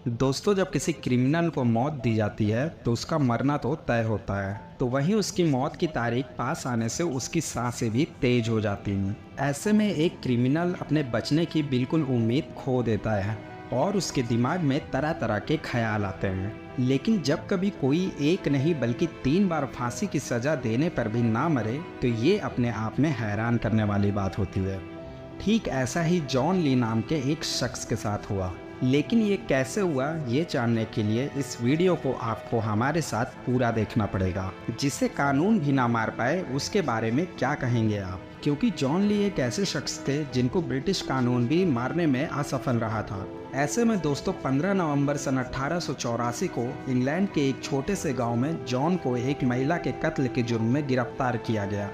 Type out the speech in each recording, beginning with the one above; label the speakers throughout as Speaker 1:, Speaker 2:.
Speaker 1: दोस्तों, जब किसी क्रिमिनल को मौत दी जाती है तो उसका मरना तो तय होता है, तो वहीं उसकी मौत की तारीख पास आने से उसकी सांसें भी तेज हो जाती हैं। ऐसे में एक क्रिमिनल अपने बचने की बिल्कुल उम्मीद खो देता है और उसके दिमाग में तरह तरह के ख्याल आते हैं। लेकिन जब कभी कोई एक नहीं बल्कि 3 बार फांसी की सजा देने पर भी ना मरे तो ये अपने आप में हैरान करने वाली बात होती है। ठीक ऐसा ही जॉन ली नाम के एक शख्स के साथ हुआ। लेकिन ये कैसे हुआ, ये जानने के लिए इस वीडियो को आपको हमारे साथ पूरा देखना पड़ेगा। जिसे कानून भी ना मार पाए उसके बारे में क्या कहेंगे आप, क्योंकि जॉन ली एक ऐसे शख्स थे जिनको ब्रिटिश कानून भी मारने में असफल रहा था। ऐसे में दोस्तों 15 नवंबर सन 1884 को इंग्लैंड के एक छोटे से गांव में जॉन को एक महिला के कत्ल के जुर्म में गिरफ्तार किया गया।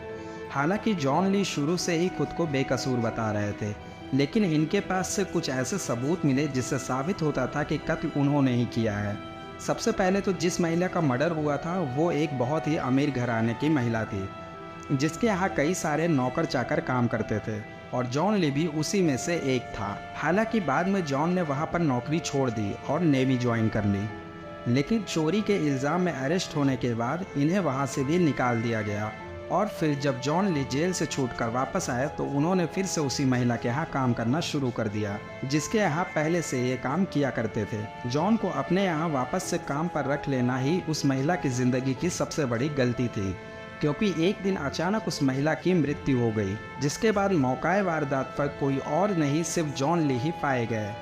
Speaker 1: हालांकि जॉन ली शुरू से ही खुद को बेकसूर बता रहे थे, लेकिन इनके पास से कुछ ऐसे सबूत मिले जिससे साबित होता था कि कत्ल उन्होंने ही किया है। सबसे पहले तो जिस महिला का मर्डर हुआ था वो एक बहुत ही अमीर घराने की महिला थी, जिसके यहाँ कई सारे नौकर चाकर काम करते थे और जॉन ली भी उसी में से एक था। हालांकि बाद में जॉन ने वहाँ पर नौकरी छोड़ दी और नेवी ज्वाइन कर ली, लेकिन चोरी के इल्ज़ाम में अरेस्ट होने के बाद इन्हें वहाँ से भी निकाल दिया गया। और फिर जब जॉन ली जेल से छूटकर वापस आए तो उन्होंने फिर से उसी महिला के यहाँ काम करना शुरू कर दिया, जिसके यहाँ पहले से ये काम किया करते थे। जॉन को अपने यहाँ वापस से काम पर रख लेना ही उस महिला की ज़िंदगी की सबसे बड़ी गलती थी, क्योंकि एक दिन अचानक उस महिला की मृत्यु हो गई, जिसके बाद मौकाए वारदात पर कोई और नहीं सिर्फ जॉन ली ही पाए गए,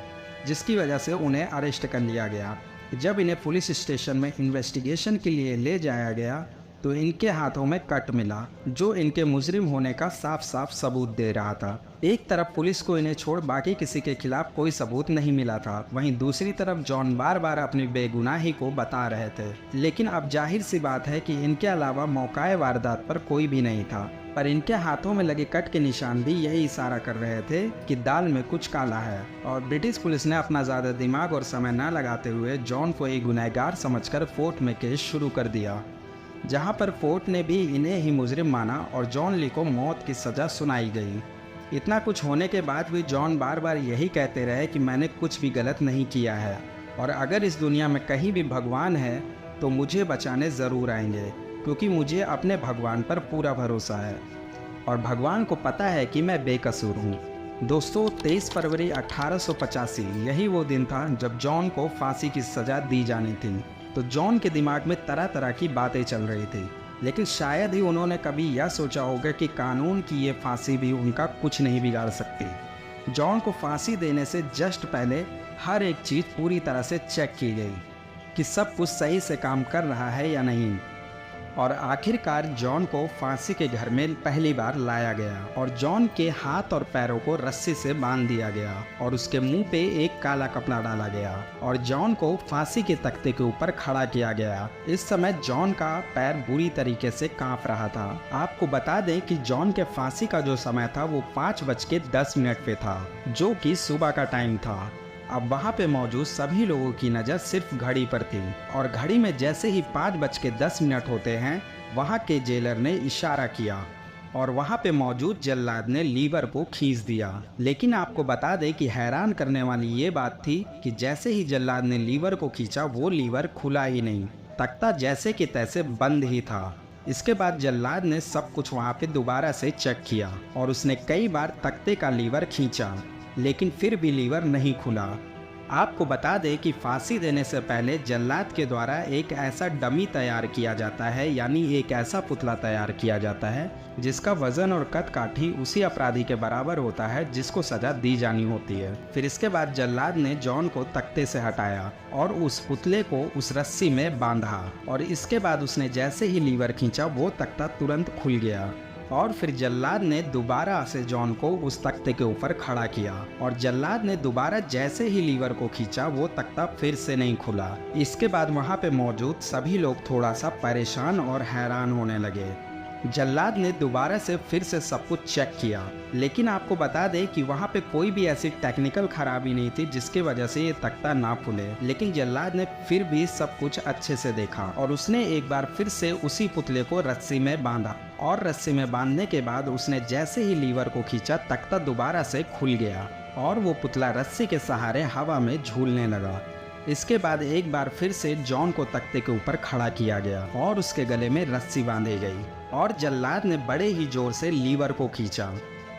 Speaker 1: जिसकी वजह से उन्हें अरेस्ट कर लिया गया। जब इन्हें पुलिस स्टेशन में इन्वेस्टिगेशन के लिए ले जाया गया तो इनके हाथों में कट मिला, जो इनके मुजरिम होने का साफ साफ सबूत दे रहा था। एक तरफ पुलिस को इन्हें छोड़ बाकी किसी के खिलाफ कोई सबूत नहीं मिला था, वहीं दूसरी तरफ जॉन बार बार अपनी बेगुनाही को बता रहे थे। लेकिन अब जाहिर सी बात है कि इनके अलावा मौकाए वारदात पर कोई भी नहीं था, पर इनके हाथों में लगे कट के निशान भी यही इशारा कर रहे थे कि दाल में कुछ काला है। और ब्रिटिश पुलिस ने अपना ज़्यादा दिमाग और समय न लगाते हुए जॉन को एक गुनहगार समझकर कोर्ट में केस शुरू कर दिया, जहां पर कोर्ट ने भी इन्हें ही मुजरिम माना और जॉन ली को मौत की सज़ा सुनाई गई। इतना कुछ होने के बाद भी जॉन बार बार यही कहते रहे कि मैंने कुछ भी गलत नहीं किया है और अगर इस दुनिया में कहीं भी भगवान है तो मुझे बचाने ज़रूर आएंगे, क्योंकि मुझे अपने भगवान पर पूरा भरोसा है और भगवान को पता है कि मैं बेकसूर हूँ। दोस्तों 23 फरवरी 1885 यही वो दिन था जब जॉन को फांसी की सज़ा दी जानी थी। तो जॉन के दिमाग में तरह तरह की बातें चल रही थी, लेकिन शायद ही उन्होंने कभी यह सोचा होगा कि कानून की ये फांसी भी उनका कुछ नहीं बिगाड़ सकती। जॉन को फांसी देने से जस्ट पहले हर एक चीज़ पूरी तरह से चेक की गई कि सब कुछ सही से काम कर रहा है या नहीं, और आखिरकार जॉन को फांसी के घर में पहली बार लाया गया और जॉन के हाथ और पैरों को रस्सी से बांध दिया गया और उसके मुंह पे एक काला कपड़ा डाला गया और जॉन को फांसी के तख्ते के ऊपर खड़ा किया गया। इस समय जॉन का पैर बुरी तरीके से कांप रहा था। आपको बता दें कि जॉन के फांसी का जो समय था वो 5:10 पे था, जो कि सुबह का टाइम था। अब वहाँ पे मौजूद सभी लोगों की नज़र सिर्फ घड़ी पर थी और घड़ी में जैसे ही 5:10 होते हैं वहाँ के जेलर ने इशारा किया और वहाँ पे मौजूद जल्लाद ने लीवर को खींच दिया। लेकिन आपको बता दें कि हैरान करने वाली ये बात थी कि जैसे ही जल्लाद ने लीवर को खींचा वो लीवर खुला ही नहीं, तख्ता जैसे कि तैसे बंद ही था। इसके बाद जल्लाद ने सब कुछ वहाँ पे दोबारा से चेक किया और उसने कई बार तख्ते का लीवर खींचा, लेकिन फिर भी लीवर नहीं खुला। आपको बता दें कि फांसी देने से पहले जल्लाद के द्वारा एक ऐसा डमी तैयार किया जाता है, यानी एक ऐसा पुतला तैयार किया जाता है जिसका वजन और कद काठी उसी अपराधी के बराबर होता है जिसको सजा दी जानी होती है। फिर इसके बाद जल्लाद ने जॉन को तख्ते से हटाया और उस पुतले को उस रस्सी में बांधा और इसके बाद उसने जैसे ही लीवर खींचा वो तख्ता तुरंत खुल गया और फिर जल्लाद ने दोबारा से जॉन को उस तख्ते के ऊपर खड़ा किया और जल्लाद ने दोबारा जैसे ही लीवर को खींचा वो तख्ता फिर से नहीं खुला। इसके बाद वहाँ पे मौजूद सभी लोग थोड़ा सा परेशान और हैरान होने लगे। जल्लाद ने दोबारा से फिर से सब कुछ चेक किया, लेकिन आपको बता दें कि वहाँ पे कोई भी ऐसी टेक्निकल खराबी नहीं थी जिसकी वजह से ये तख्ता ना खुले। लेकिन जल्लाद ने फिर भी सब कुछ अच्छे से देखा और उसने एक बार फिर से उसी पुतले को रस्सी में बांधा और रस्सी में बांधने के बाद उसने जैसे ही लीवर को खींचा तख्ता दोबारा से खुल गया और वो पुतला रस्सी के सहारे हवा में झूलने लगा। इसके बाद एक बार फिर से जॉन को तख्ते के ऊपर खड़ा किया गया और उसके गले में रस्सी बांधी गई और जल्लाद ने बड़े ही जोर से लीवर को खींचा,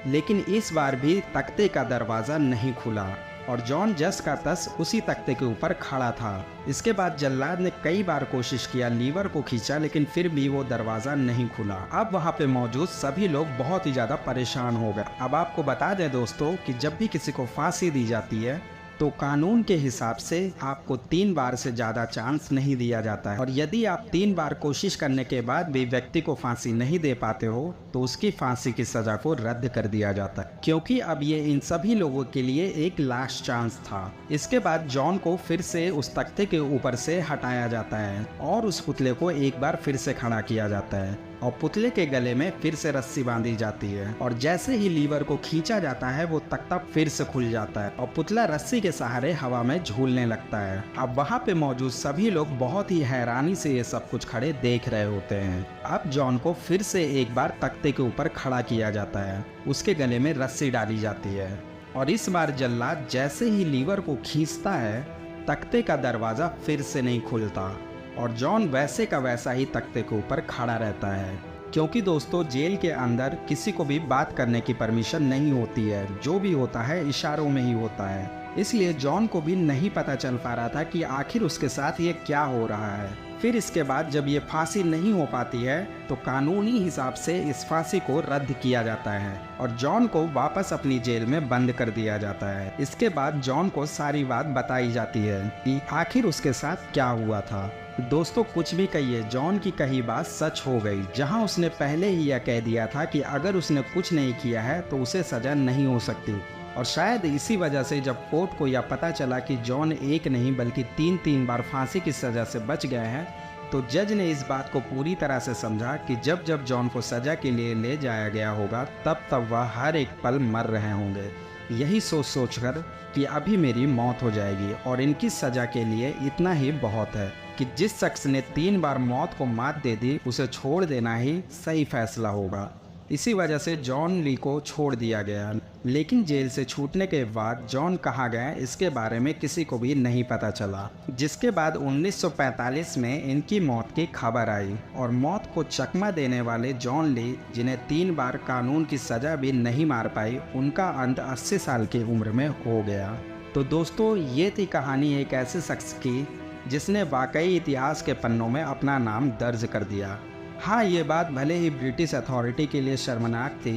Speaker 1: लेकिन इस बार भी तख्ते का दरवाज़ा नहीं खुला और जॉन जस का तस उसी तख्ते के ऊपर खड़ा था। इसके बाद जल्लाद ने कई बार कोशिश किया, लीवर को खींचा, लेकिन फिर भी वो दरवाज़ा नहीं खुला। अब वहाँ पे मौजूद सभी लोग बहुत ही ज़्यादा परेशान हो गए। अब आपको बता दें दोस्तों कि जब भी किसी को फांसी दी जाती है तो कानून के हिसाब से आपको 3 बार से ज़्यादा चांस नहीं दिया जाता है, और यदि आप 3 बार कोशिश करने के बाद भी व्यक्ति को फांसी नहीं दे पाते हो तो उसकी फांसी की सज़ा को रद्द कर दिया जाता है, क्योंकि अब ये इन सभी लोगों के लिए एक लास्ट चांस था। इसके बाद जॉन को फिर से उस तख्ते के ऊपर से हटाया जाता है और उस पुतले को एक बार फिर से खड़ा किया जाता है और पुतले के गले में फिर से रस्सी बांधी जाती है, और जैसे ही लीवर को खींचा जाता है वो तख्ता फिर से खुल जाता है और पुतला रस्सी के सहारे हवा में झूलने लगता है। अब वहाँ पे मौजूद सभी लोग बहुत ही हैरानी से ये सब कुछ खड़े देख रहे होते हैं। अब जॉन को फिर से एक बार तख्ते के ऊपर खड़ा किया जाता है, उसके गले में रस्सी डाली जाती है और इस बार जल्लाद जैसे ही लीवर को खींचता है तख्ते का दरवाज़ा फिर से नहीं खुलता और जॉन वैसे का वैसा ही तख्ते के ऊपर खड़ा रहता है, क्योंकि दोस्तों जेल के अंदर किसी को भी बात करने की परमिशन नहीं होती है, जो भी होता है इशारों में ही होता है। इसलिए जॉन को भी नहीं पता चल पा रहा था कि आखिर उसके साथ ये क्या हो रहा है। फिर इसके बाद जब ये फांसी नहीं हो पाती है तो कानूनी हिसाब से इस फांसी को रद्द किया जाता है और जॉन को वापस अपनी जेल में बंद कर दिया जाता है। इसके बाद जॉन को सारी बात बताई जाती है कि आखिर उसके साथ क्या हुआ था। दोस्तों कुछ भी कहिए, जॉन की कही बात सच हो गई, जहां उसने पहले ही यह कह दिया था कि अगर उसने कुछ नहीं किया है तो उसे सज़ा नहीं हो सकती। और शायद इसी वजह से जब कोर्ट को यह पता चला कि जॉन एक नहीं बल्कि 3 बार फांसी की सज़ा से बच गए हैं, तो जज ने इस बात को पूरी तरह से समझा कि जब जब जॉन को सज़ा के लिए ले जाया गया होगा तब तब वह हर एक पल मर रहे होंगे। यही सोच कर कि अभी मेरी मौत हो जाएगी और इनकी सज़ा के लिए इतना ही बहुत है कि जिस शख्स ने 3 बार मौत को मात दे दी उसे छोड़ देना ही सही फैसला होगा। इसी वजह से जॉन ली को छोड़ दिया गया, लेकिन जेल से छूटने के बाद जॉन कहाँ गए इसके बारे में किसी को भी नहीं पता चला। जिसके बाद 1945 में इनकी मौत की खबर आई और मौत को चकमा देने वाले जॉन ली, जिन्हें 3 बार कानून की सज़ा भी नहीं मार पाई, उनका अंत 80 साल की उम्र में हो गया। तो दोस्तों ये थी कहानी एक ऐसे शख्स की जिसने वाकई इतिहास के पन्नों में अपना नाम दर्ज कर दिया। हाँ, ये बात भले ही ब्रिटिश अथॉरिटी के लिए शर्मनाक थी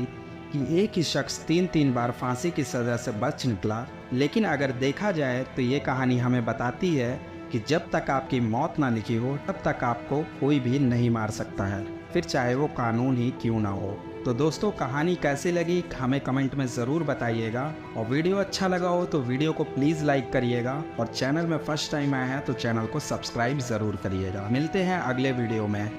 Speaker 1: कि एक ही शख्स 3 बार फांसी की सज़ा से बच निकला, लेकिन अगर देखा जाए तो ये कहानी हमें बताती है कि जब तक आपकी मौत ना लिखी हो तब तक आपको कोई भी नहीं मार सकता है, फिर चाहे वो कानून ही क्यों ना हो। तो दोस्तों कहानी कैसी लगी हमें कमेंट में ज़रूर बताइएगा, और वीडियो अच्छा लगा हो तो वीडियो को प्लीज़ लाइक करिएगा, और चैनल में फर्स्ट टाइम आया है तो चैनल को सब्सक्राइब ज़रूर करिएगा। मिलते हैं अगले वीडियो में।